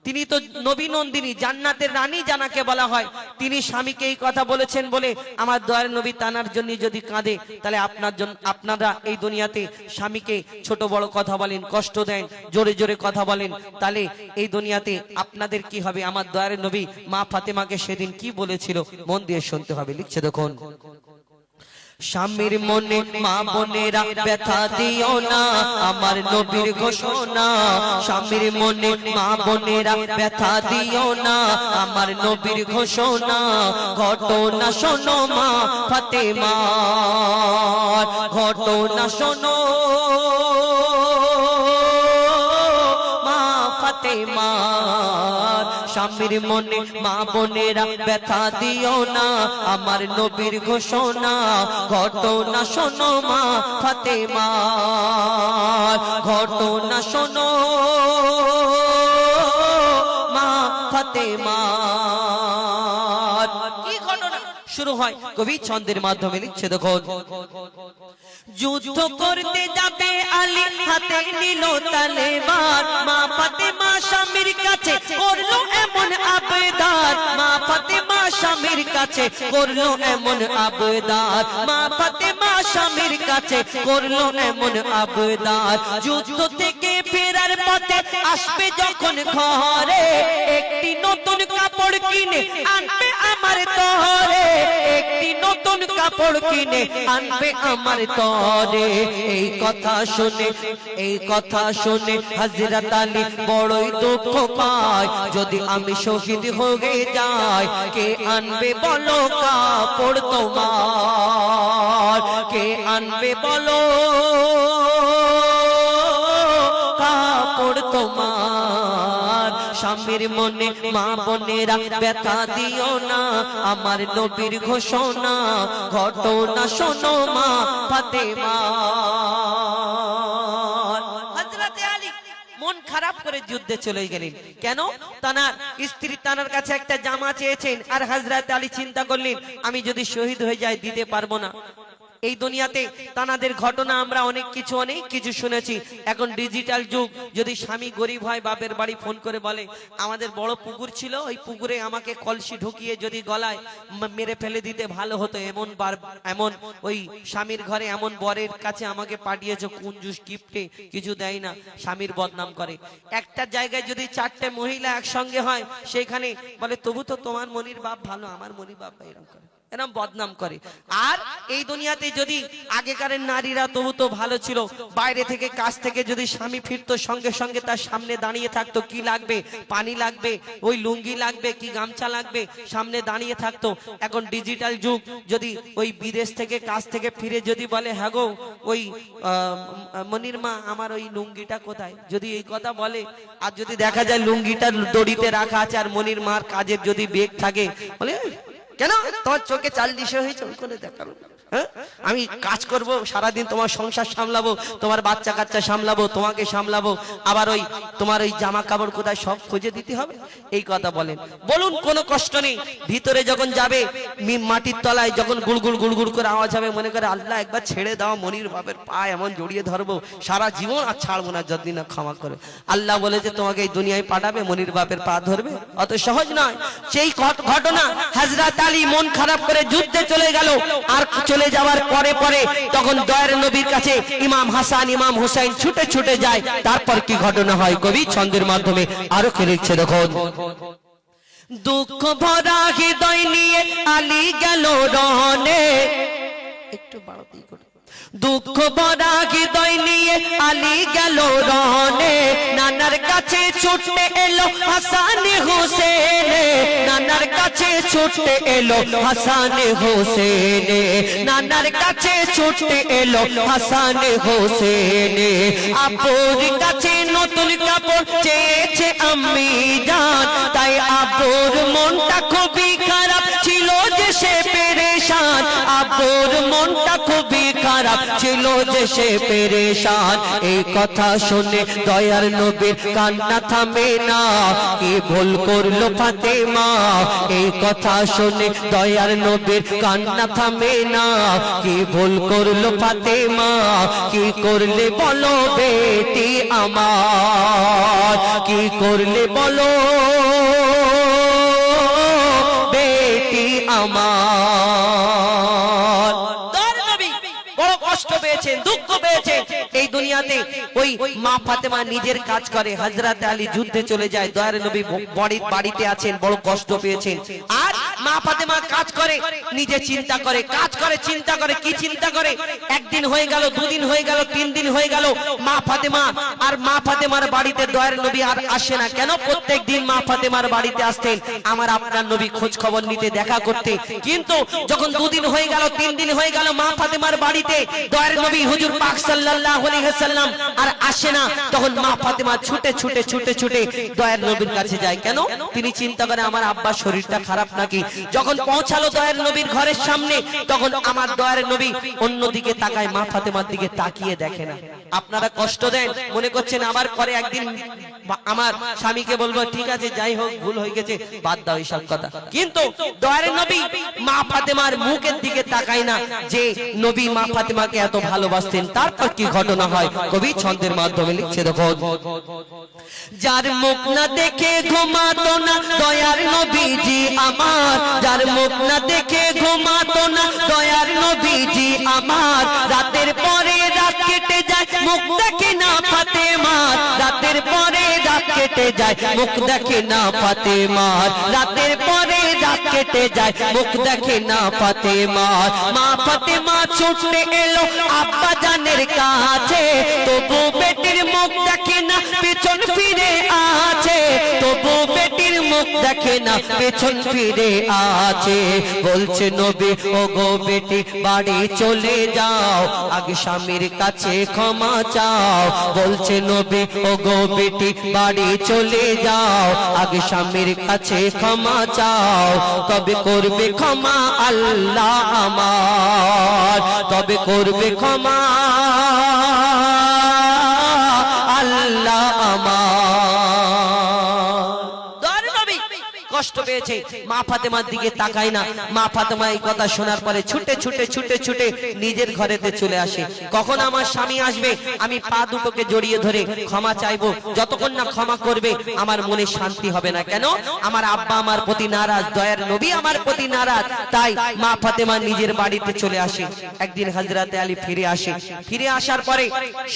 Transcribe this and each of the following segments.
তিনি তো নবী নন্দিনী, জান্নাতের রানী জানাকে বলা হয়। তিনি স্বামীকে এই কথা বলেছেন বলে আমার দয়ার নবী তানার জন্য যদি কাঁদে, তাহলে আপনারা এই দুনিয়াতে স্বামীকে ছোট বড় কথা বলেন, কষ্ট দেন, জোরে জোরে কথা বলেন, তাহলে এই দুনিয়াতে আপনাদের কি হবে? আমার দয়ার নবী মা ফাতেমাকে সেদিন কি বলেছিল, মন দিয়ে শুনতে হবে। লিখছে দেখুন, স্বামীর মনে মা বোনেরা ব্যথা দিও না, আমার নবীর ঘোষণা। স্বামীর মনে মা বোনেরা ব্যথা দিও না, আমার নবীর ঘোষণা। ঘটনা শোনো মা ফাতেমার, ঘটনা শোনো মা ফাতেমার। স্বামীর মনে মা বোনেরা ব্যথা দিও না, আমার নবীর ঘোষণা। ঘটনা শোনো মা ফাতেমার, ঘটনা শোনো মা ফাতেমার। কি ঘটনা শুরু হয় কবি ছন্দের মাধ্যমে। লিখছে দেখুন, যুদ্ধ করতে যাবে আলী, হাতে নিল তলোয়ার। মা ফাতেমা স্বামীর কাছে করলো এমন আবেদন, মা ফাতেমা স্বামীর কাছে করলো এমন আবেদন, মা ফাতেমা স্বামীর কাছে করলো এমন আবেদন। যুদ্ধ থেকে ফেরার পথে আসবে যখন ঘরে, একটি নতুন কাপড় কিনে আনবে আমার তরে, একটি নতুন কাপড় কিনে আনবে আমার তরে। এই কথা শুনে, এই কথা শুনে হযরত আলী বড়ই দুঃখ পায়, যদি আমি শহীদ হয়ে যাই, কে আনবে বলো কাপড় তোমার, কে আনবে বলো কাপড় তোমার। স্বামীর মনে মা বোনেরা ব্যথা দিও না, আমার নবীর ঘোষণা। ঘটনা শোনো মা ফাতেমার। হযরতে আলী মন খারাপ করে যুদ্ধে চলে গেলেন। কেন? তানার স্ত্রী তানার কাছে একটা জামা চেয়েছেন, আর হযরতে আলী চিন্তা করলেন, আমি যদি শহীদ হয়ে যাই দিতে পারবো না। এই দুনিয়াতে তানাদের ঘটনা আমরা অনেক কিছু শুনেছি। এখন ডিজিটাল যুগ, যদি স্বামী গরিব হয়, বাপের বাড়ি ফোন করে বলে আমাদের বড় পুকুর ছিল, ওই পুকুরে আমাকে কলসি ঢুকিয়ে যদি গলায় মেরে ফেলে দিতে ভালো হতো, এমন ওই স্বামীর ঘরে এমন বরের কাছে আমাকে পাঠিয়েছো, কুঞ্জুস গিফটে কিছু দেয় না, স্বামীর বদনাম করে। একটা জায়গায় যদি 4টে মহিলা একসঙ্গে হয়, সেখানে বলে তবু তো তোমার মনির বাপ ভালো, আমার মনির বাপ এরকম করে, এরকম বদনাম করে। আর এই দুনিয়াতে যদি আগেকারের নারীরা তবু তো ভালো ছিল, বাইরে থেকে কাজ থেকে যদি স্বামী ফিরতো, সঙ্গে সঙ্গে তার সামনে দাঁড়িয়ে থাকতো, কি লাগবে, পানি লাগবে, ওই লুঙ্গি লাগবে কি গামছা লাগবে, সামনে দাঁড়িয়ে থাকতো। এখন ডিজিটাল যুগ, যদি ওই বিদেশ থেকে কাজ থেকে ফিরে যদি বলে হ্যাঁ গো ওই মনির মা আমার ওই লুঙ্গিটা কোথায়, যদি এই কথা বলে, আর যদি দেখা যায় লুঙ্গিটা দড়িতে রাখা আছে আর মনির মার কাজের যদি বেগ থাকে, বলে কেন তোমার চোখে চাল দিশে হয়েছে, ওই করে দেখাবো, আমি কাজ করব সারাদিন, তোমার সংসার সামলাবো, তোমার বাচ্চা কাচ্চা সামলাবো, তোমাকে সামলাবো, আবার ওই তোমার ওই জামা কাপড় কোথায় সব খুঁজে দিতে হবে, এই কথা বলেন। বলুন কোনো কষ্ট নেই। ভিতরে যখন যাবে মাটির তলায় যখন গুড়গুড় গুড়গুড় করে আওয়াজ হবে, মনে করে আল্লাহ একবার ছেড়ে দাও, মনির বাপের পা এমন জড়িয়ে ধরবো সারা জীবন আর ছাড়বো না, যতদিন না ক্ষমা করে। আল্লাহ বলেছে তোমাকে এই দুনিয়ায় পাঠাবে, মনির বাপের পা ধরবে, অত সহজ নয়। সেই ঘটনা হযরত আলী মন খারাপ করে যুদ্ধে চলে গেল। আর চলে যাওয়ার পরে পরে তখন দয়ার নবীর কাছে ইমাম হাসান ইমাম হুসাইন ছুটে ছুটে যায়। তারপর কি ঘটনা হয় কবি ছন্দের মাধ্যমে আরো কে লিখছে দেখুন, দুঃখ ভরা হৃদয় নিয়ে আলী গেল রনে, একটু বাড়াতেই করে, দুঃখ ভরা হৃদয় নিয়ে আলী গেল রনে, নানার কাছে ছুটে এলো হাসান হোসেন, নানার কাছে ছুটে এলো হাসান হোসেন, নানার কাছে ছুটে এলো হাসান হোসেন। আপুর কাছে নতুন কাপড় চেয়েছে আম্মি জান, তাই আপুর মনটা খুবই খারাপ ছিল যে সে পেরেশান, আপুর মনটা খুবই খারাপ খারাপ ছিল যে সে পেরেশান। এই কথা শুনে দয়ার নবীর কান্না থামে না, কি ভুল করলো ফাতেমা। এই কথা শুনে দয়ার নবীর কান্না থামে না, কি ভুল করলো ফাতেমা। কি করলে বলো বেটি আমার, কি করলে বলো বেটি আমার। বড় কষ্ট পেয়েছেন, দুঃখ পেয়েছেন। এই দুনিয়াতে ওই মা ফাতেমা নিজের কাজ করে, হযরত আলী যুদ্ধে চলে যায়, দয়ার নবী বাড়িতে আছেন, বড় কষ্ট পেয়েছেন। আর মা ফাতেমা কাজ করে, নিজে চিন্তা করে, কাজ করে, চিন্তা করে। কি চিন্তা করে? একদিন হয়ে গেল, দুদিন হয়ে গেল, 3 দিন হয়ে গেল, মা ফাতেমার বাড়িতে দয়ার নবী আর আসে না। কেন? প্রত্যেক দিন মা ফাতেমার বাড়িতে আসতেন আমার আপনার নবী খোঁজ খবর নিতে, দেখা করতে। কিন্তু যখন 2 দিন হয়ে গেল, 3 দিন হয়ে গেল, মা ফাতেমার বাড়িতে দয়ার নবী হুজুর পাক সাল্লাল্লাহু আলাইহি ওয়াসাল্লাম আর আসে না, তখন মা ফাতেমা ছুটে ছুটে ছুটে ছুটে দয়ার নবীর কাছে যায়। কেন? তিনি চিন্তা করে আমার আব্বার শরীরটা খারাপ নাকি। যখন পৌঁছালো দয়ার নবীর ঘরের সামনে, তখন আমার দয়ার নবী অন্যদিকে তাকায়, মা ফাতেমার দিকে তাকিয়ে দেখে না। আপনারা কষ্ট দেন, মনে করছেন আবার পরে একদিন আমার স্বামীকে বলবো, ঠিক আছে যাই হোক ভুল হয়ে গেছে, বাদ দাও এইসব কথা। কিন্তু দয়ার নবী মা ফাতেমার মুখের দিকে তাকায় না, যে নবী মা ফাতেমাকে এত ভালোবাসতেন। তারপর কি ঘটনা হয় কবি ছন্দের মাধ্যমে লিখছে, দেখো। যার মুখ না দেখে ঘুমাতো না দয়ার নবীজি আমার, যার মুখ না দেখে ঘুমাতো না দয়ার নবীজি আমার। রাতের পরে রাত কেটে যায়, মুখ দেখে না ফাতেমার। রাতের পরে রাত কেটে যায়, মুখ দেখে না ফাতেমার। রাতের পরে রাত কেটে যায়, মুখ দেখে না ফাতেমার। মা ফাতেমা ছুটে এলো আব্বা জানের কাছে, তবু বেটির মুখ দেখে না, পেছন ফিরে আছে। তবু বেটির মুখ দেখে না, পেছন ফিরে আছে। বলছে নবী, ও গো বেটি বাড়ি চলে যাও, আগে স্বামীর কাছে ক্ষমা চাও। বলছে নবী, ও গো বেটি বাড়ি চলে যাও, আগে স্বামীর কাছে ক্ষমা চাও। তবে করবে ক্ষমা আল্লাহ আমার, তবে করবে ক্ষমা আল্লাহ আমার। কষ্ট পেয়েছে, মা ফাতেমার দিকে তাকায় না। মা ফাতেমা এই কথা শোনার পরে ছুটে ছুটে ছুটে ছুটে নিজের ঘরেতে চলে আসে। কখন আমার স্বামী আসবে, আমি পা দুটোকে জড়িয়ে ধরে ক্ষমা চাইবো। যতক্ষণ না ক্ষমা করবে আমার মনে শান্তি হবে না। কেন? আমার আব্বা আমার প্রতি নারাজ, দয়ার নবী আমার প্রতি নারাজ। তাই মা ফাতেমা নিজের বাড়িতে চলে আসে। একদিন হযরত আলী ফিরে আসে। ফিরে আসার পরে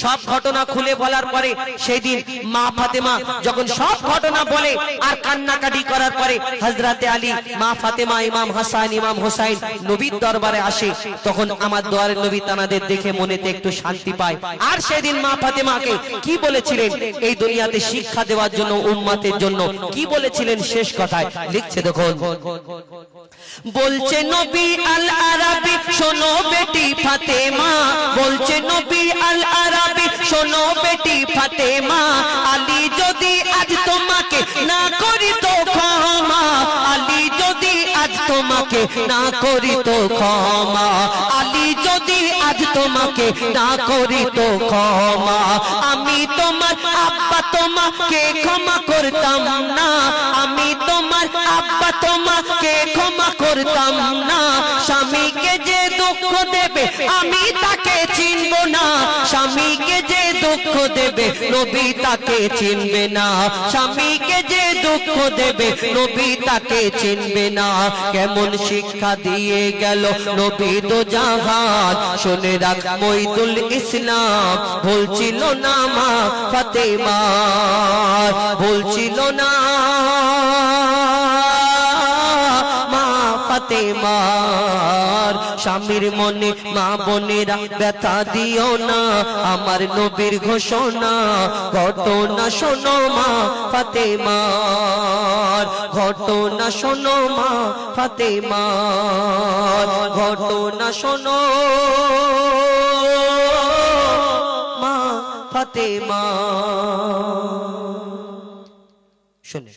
সব ঘটনা খুলে বলার পরে, সেই দিন মা ফাতেমা যখন সব ঘটনা বলে আর কান্নাকাটি করার পরে, হযরতে আলী, মা ফাতেমা, ইমাম হাসান, ইমাম হোসাইন নবীর দরবারে আসে। তখন আমার দয়ার নবী তানাদের দেখে মনেতে একটু শান্তি পায়। আর সেদিন মা ফাতেমাকে কি বলেছিলেন এই দুনিয়াতে শিক্ষা দেওয়ার জন্য, উম্মতের জন্য কি বলেছিলেন শেষ কথায় লিখছে, দেখুন। বলছে নবী আল আরাবী, শোনো বেটি ফাতেমা। বলছে নবী আল আরাবী, শোনো বেটি ফাতেমা। আলী যদি আজ তোমাকে না করি তো ক্ষমা, আলী যদি আজ তোমাকে না করি তো ক্ষমা, আলী যদি আজ তোমাকে না করি তো ক্ষমা। আমি তোমার আব্বা তোমাকে ক্ষমা করতাম না, আমি তোমার আব্বা তোমাকে ক্ষমা করতাম না। স্বামীকে যে দুঃখ দেবে আমি তাকে চিনব না, স্বামীকে যে দুঃখ দেবে নবী তাকে চিনবে না, স্বামীকে যে দুঃখ দেবে নবী তাকে চিনবে না। কেমন শিক্ষা দিয়ে গেল নবী দো জাহান, শুনে রাখ মঈদুল ইসলাম। ভুলছিল না মা ফাতেমা, ভুলছিল না মা ফাতেমার। স্বামীর মনে মা বোনেরা ব্যথা দিও না, আমার নবীর ঘোষণা ঘটনা শোনো মা ফাতেমার, ঘটনা শোনো মা ফাতেমার, ঘটনা শোনো মা ফাতেমা। শুনে